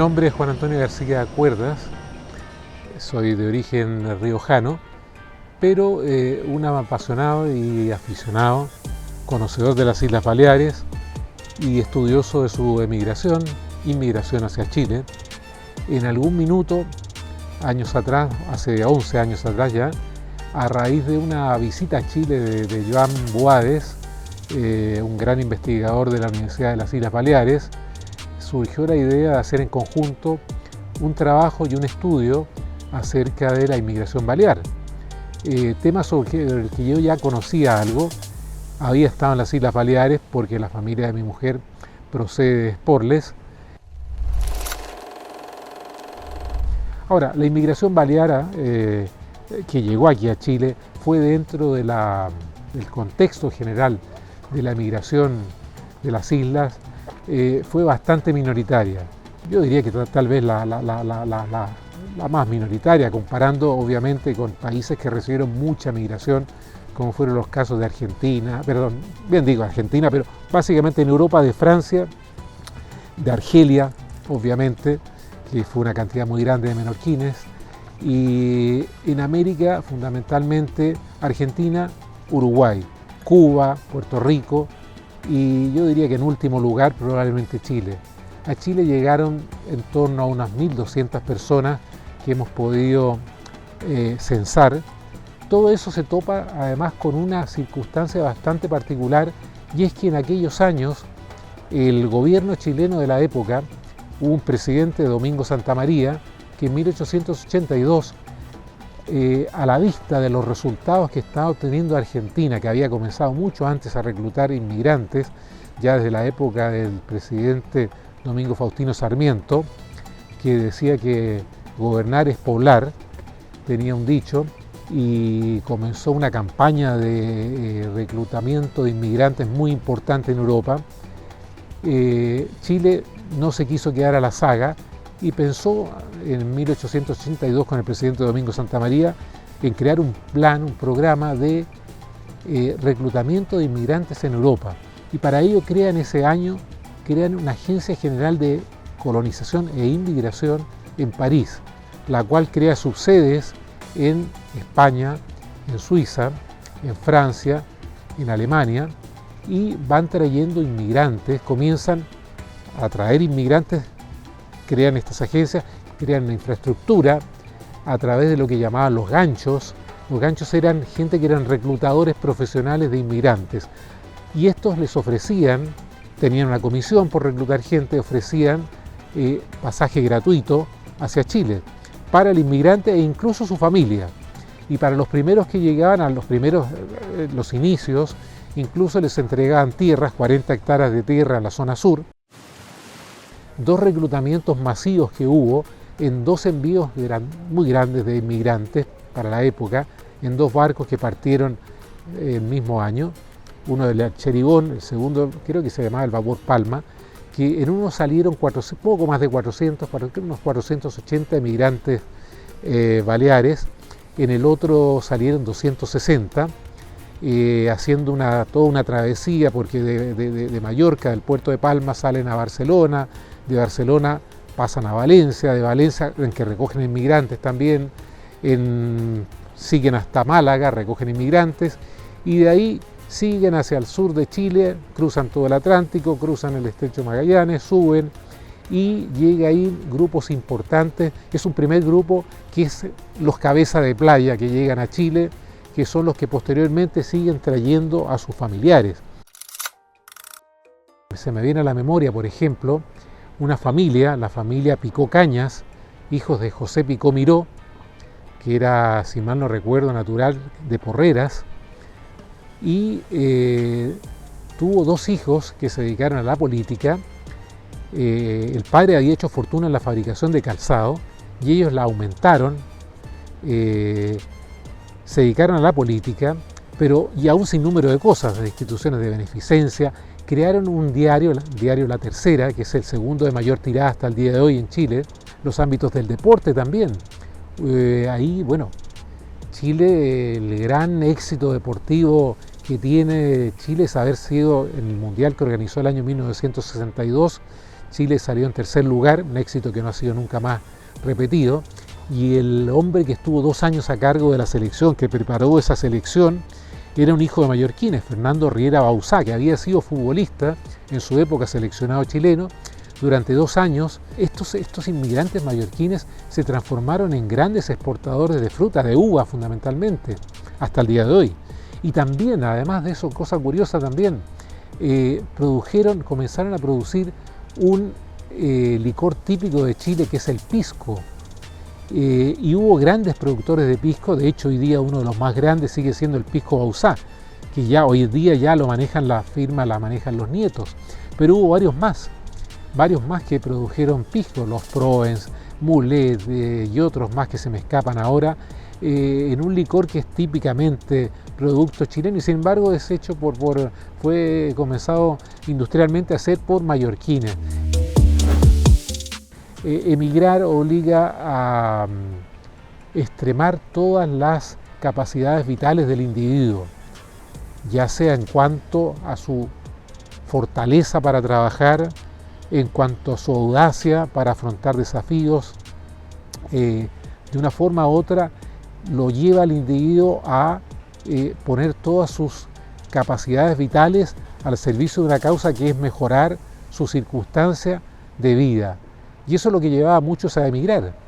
nombre es Juan Antonio García Cuerdas, soy de origen riojano, pero un apasionado y aficionado, conocedor de las Islas Baleares y estudioso de su inmigración hacia Chile. En algún minuto, años atrás, hace 11 años atrás ya, a raíz de una visita a Chile de Joan Boades, un gran investigador de la Universidad de las Islas Baleares, surgió la idea de hacer en conjunto un trabajo y un estudio acerca de la inmigración balear. Tema sobre el que yo ya conocía algo, había estado en las Islas Baleares porque la familia de mi mujer procede de Esporles. Ahora, la inmigración baleara que llegó aquí a Chile fue dentro del contexto general de la migración de las islas, fue bastante minoritaria. Yo diría que tal vez la más minoritaria, comparando obviamente con países que recibieron mucha migración, como fueron los casos de Argentina, Argentina, pero básicamente en Europa, de Francia, de Argelia, obviamente, que fue una cantidad muy grande de menorquines, y en América fundamentalmente Argentina, Uruguay, Cuba, Puerto Rico y yo diría que en último lugar probablemente Chile. A Chile llegaron en torno a unas 1.200 personas que hemos podido censar. Todo eso se topa además con una circunstancia bastante particular, y es que en aquellos años el gobierno chileno de la época, hubo un presidente, Domingo Santa María, que en 1882, a la vista de los resultados que estaba obteniendo Argentina, que había comenzado mucho antes a reclutar inmigrantes, ya desde la época del presidente Domingo Faustino Sarmiento, que decía que gobernar es poblar, tenía un dicho, y comenzó una campaña de reclutamiento de inmigrantes muy importante en Europa. Chile no se quiso quedar a la saga y pensó en 1882 con el presidente Domingo Santa María en crear un programa de reclutamiento de inmigrantes en Europa, y para ello crean una agencia general de colonización e inmigración en París, la cual crea subsedes en España, en Suiza, en Francia, en Alemania, y van trayendo inmigrantes, comienzan a traer inmigrantes, crean estas agencias, crean una infraestructura a través de lo que llamaban los ganchos. Los ganchos eran gente que eran reclutadores profesionales de inmigrantes, y estos les ofrecían, tenían una comisión por reclutar gente, ofrecían pasaje gratuito hacia Chile para el inmigrante e incluso su familia. Y para los primeros que llegaban, los inicios, incluso les entregaban tierras, 40 hectáreas de tierra en la zona sur. Dos reclutamientos masivos que hubo en dos envíos muy grandes de inmigrantes para la época, en dos barcos que partieron el mismo año, uno de la Cheribón, el segundo creo que se llamaba el Vapor Palma, que en uno salieron poco más de 400, unos 480 inmigrantes baleares, en el otro salieron 260, haciendo toda una travesía, porque de Mallorca, del puerto de Palma, salen a Barcelona, de Barcelona pasan a Valencia, de Valencia, en que recogen inmigrantes también, siguen hasta Málaga, recogen inmigrantes, y de ahí siguen hacia el sur de Chile, cruzan todo el Atlántico, cruzan el Estrecho de Magallanes, suben, y llega ahí grupos importantes. Es un primer grupo que es los cabeza de playa que llegan a Chile, que son los que posteriormente siguen trayendo a sus familiares. Se me viene a la memoria, por ejemplo, una familia, la familia Picó Cañas, hijos de José Picó Miró, que era, si mal no recuerdo, natural de Porreras, y tuvo dos hijos que se dedicaron a la política. El padre había hecho fortuna en la fabricación de calzado y ellos la aumentaron, se dedicaron a la política, y a un sinnúmero de cosas, de instituciones de beneficencia. Crearon un diario, el diario La Tercera, que es el segundo de mayor tirada hasta el día de hoy en Chile, los ámbitos del deporte también. Ahí, bueno, Chile, el gran éxito deportivo que tiene Chile es haber sido en el Mundial que organizó el año 1962, Chile salió en tercer lugar, un éxito que no ha sido nunca más repetido, y el hombre que estuvo 2 años a cargo de la selección, que preparó esa selección, era un hijo de mallorquines, Fernando Riera Bauzá, que había sido futbolista en su época, seleccionado chileno. Durante 2 años, estos inmigrantes mallorquines se transformaron en grandes exportadores de fruta, de uva fundamentalmente, hasta el día de hoy. Y también, además de eso, cosa curiosa también, comenzaron a producir un licor típico de Chile que es el pisco. Y hubo grandes productores de pisco, de hecho hoy día uno de los más grandes sigue siendo el Pisco Bauzá, que ya hoy día ya lo manejan la firma, la manejan los nietos, pero hubo varios más que produjeron pisco, los Provence, Mulet y otros más que se me escapan ahora, en un licor que es típicamente producto chileno y sin embargo es hecho fue comenzado industrialmente a hacer por mallorquines. Emigrar obliga a extremar todas las capacidades vitales del individuo, ya sea en cuanto a su fortaleza para trabajar, en cuanto a su audacia para afrontar desafíos, de una forma u otra lo lleva al individuo a poner todas sus capacidades vitales al servicio de una causa que es mejorar su circunstancia de vida. Y eso es lo que llevaba a muchos a emigrar.